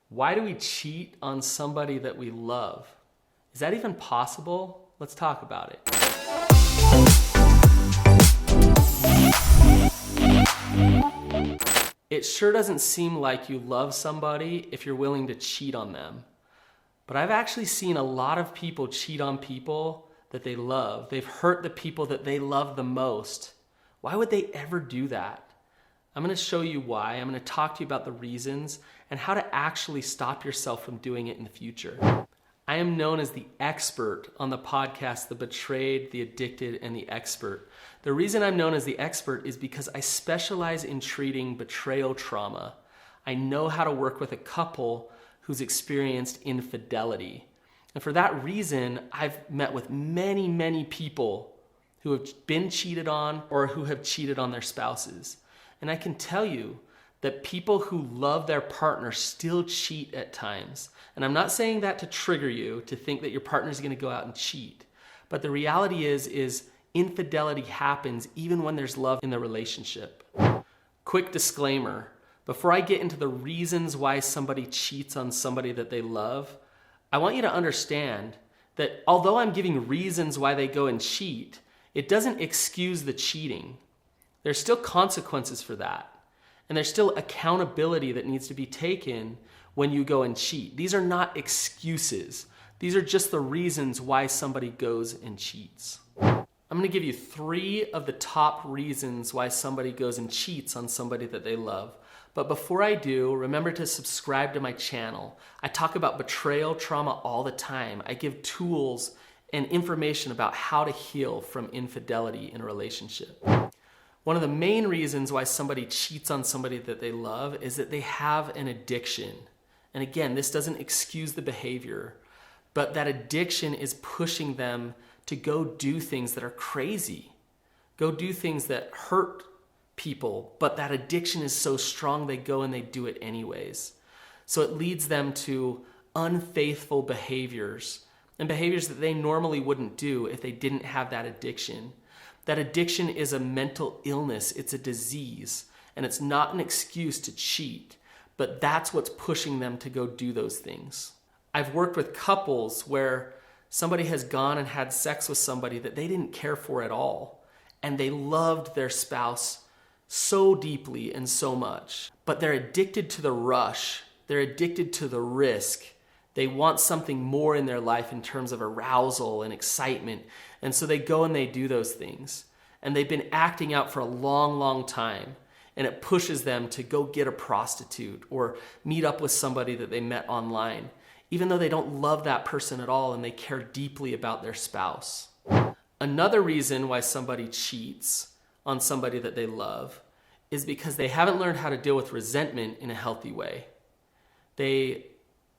Why do we cheat on somebody that we love? Is that even possible? Let's talk about it. It sure doesn't seem like you love somebody if you're willing to cheat on them. But I've actually seen a lot of people cheat on people that they love. They've hurt the people that they love the most. Why would they ever do that? I'm going to show you why. I'm going to talk to you about the reasons and how to actually stop yourself from doing it in the future. I am known as the expert on the podcast, The Betrayed, The Addicted, and The Expert. The reason I'm known as the expert is because I specialize in treating betrayal trauma. I know how to work with a couple who's experienced infidelity. And for that reason, I've met with many, many people who have been cheated on or who have cheated on their spouses. And I can tell you that people who love their partner still cheat at times. And I'm not saying that to trigger you to think that your partner's gonna go out and cheat. But the reality is infidelity happens even when there's love in the relationship. Quick disclaimer, before I get into the reasons why somebody cheats on somebody that they love, I want you to understand that although I'm giving reasons why they go and cheat, it doesn't excuse the cheating. There's still consequences for that. And there's still accountability that needs to be taken when you go and cheat. These are not excuses. These are just the reasons why somebody goes and cheats. I'm gonna give you 3 of the top reasons why somebody goes and cheats on somebody that they love. But before I do, remember to subscribe to my channel. I talk about betrayal trauma all the time. I give tools and information about how to heal from infidelity in a relationship. One of the main reasons why somebody cheats on somebody that they love is that they have an addiction. And again, this doesn't excuse the behavior, but that addiction is pushing them to go do things that are crazy, go do things that hurt people, but that addiction is so strong they go and they do it anyways. So it leads them to unfaithful behaviors and behaviors that they normally wouldn't do if they didn't have that addiction. That addiction is a mental illness, it's a disease, and it's not an excuse to cheat, but that's what's pushing them to go do those things. I've worked with couples where somebody has gone and had sex with somebody that they didn't care for at all, and they loved their spouse so deeply and so much, but they're addicted to the rush, they're addicted to the risk. They want something more in their life in terms of arousal and excitement. And so they go and they do those things. And they've been acting out for a long, long time. And it pushes them to go get a prostitute or meet up with somebody that they met online, even though they don't love that person at all and they care deeply about their spouse. Another reason why somebody cheats on somebody that they love is because they haven't learned how to deal with resentment in a healthy way. They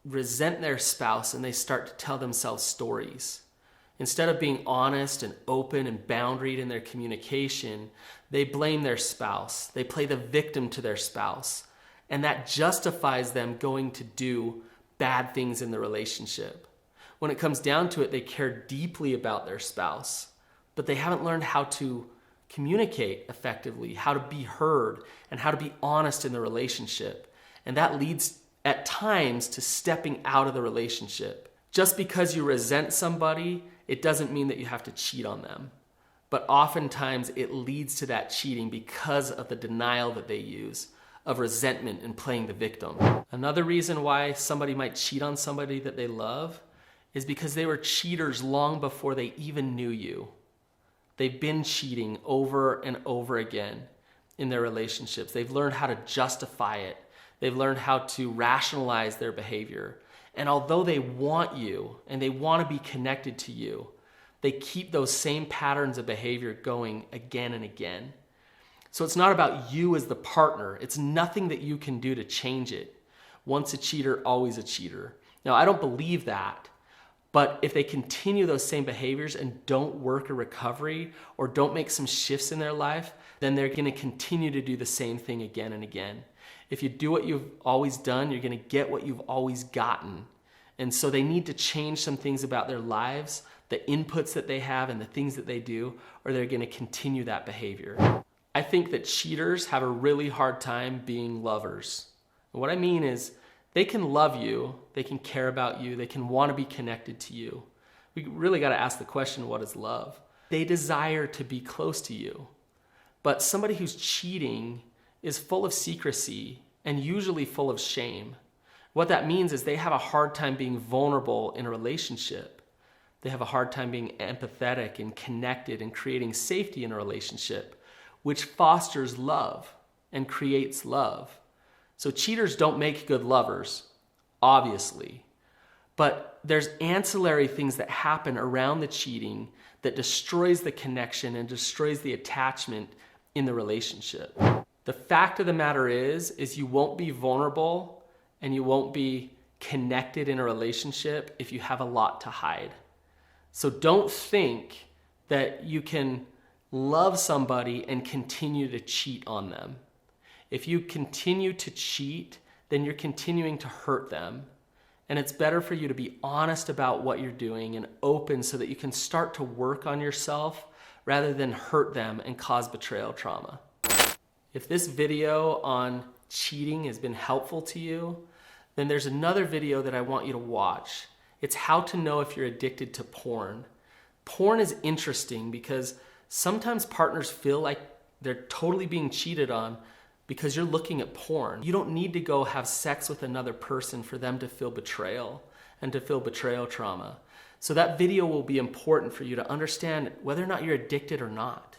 resent their spouse and they start to tell themselves stories. Instead of being honest and open and boundaried in their communication, they blame their spouse. They play the victim to their spouse. And that justifies them going to do bad things in the relationship. When it comes down to it, they care deeply about their spouse, but they haven't learned how to communicate effectively, how to be heard, and how to be honest in the relationship. And that leads at times to stepping out of the relationship. Just because you resent somebody, it doesn't mean that you have to cheat on them. But oftentimes it leads to that cheating because of the denial that they use of resentment and playing the victim. Another reason why somebody might cheat on somebody that they love is because they were cheaters long before they even knew you. They've been cheating over and over again in their relationships. They've learned how to justify it. They've learned how to rationalize their behavior. And although they want you and they want to be connected to you, they keep those same patterns of behavior going again and again. So it's not about you as the partner. It's nothing that you can do to change it. Once a cheater, always a cheater. Now, I don't believe that. But if they continue those same behaviors and don't work a recovery or don't make some shifts in their life, then they're going to continue to do the same thing again and again. If you do what you've always done, you're going to get what you've always gotten. And so they need to change some things about their lives, the inputs that they have and the things that they do, or they're going to continue that behavior. I think that cheaters have a really hard time being lovers. And what I mean is They can love you, they can care about you, they can want to be connected to you. We really got to ask the question, what is love? They desire to be close to you. But somebody who's cheating is full of secrecy and usually full of shame. What that means is they have a hard time being vulnerable in a relationship. They have a hard time being empathetic and connected and creating safety in a relationship, which fosters love and creates love. So cheaters don't make good lovers, obviously. But there's ancillary things that happen around the cheating that destroys the connection and destroys the attachment in the relationship. The fact of the matter is you won't be vulnerable and you won't be connected in a relationship if you have a lot to hide. So don't think that you can love somebody and continue to cheat on them. If you continue to cheat, then you're continuing to hurt them. And it's better for you to be honest about what you're doing and open so that you can start to work on yourself rather than hurt them and cause betrayal trauma. If this video on cheating has been helpful to you, then there's another video that I want you to watch. It's how to know if you're addicted to porn. Porn is interesting because sometimes partners feel like they're totally being cheated on because you're looking at porn. You don't need to go have sex with another person for them to feel betrayal and to feel betrayal trauma. So that video will be important for you to understand whether or not you're addicted or not.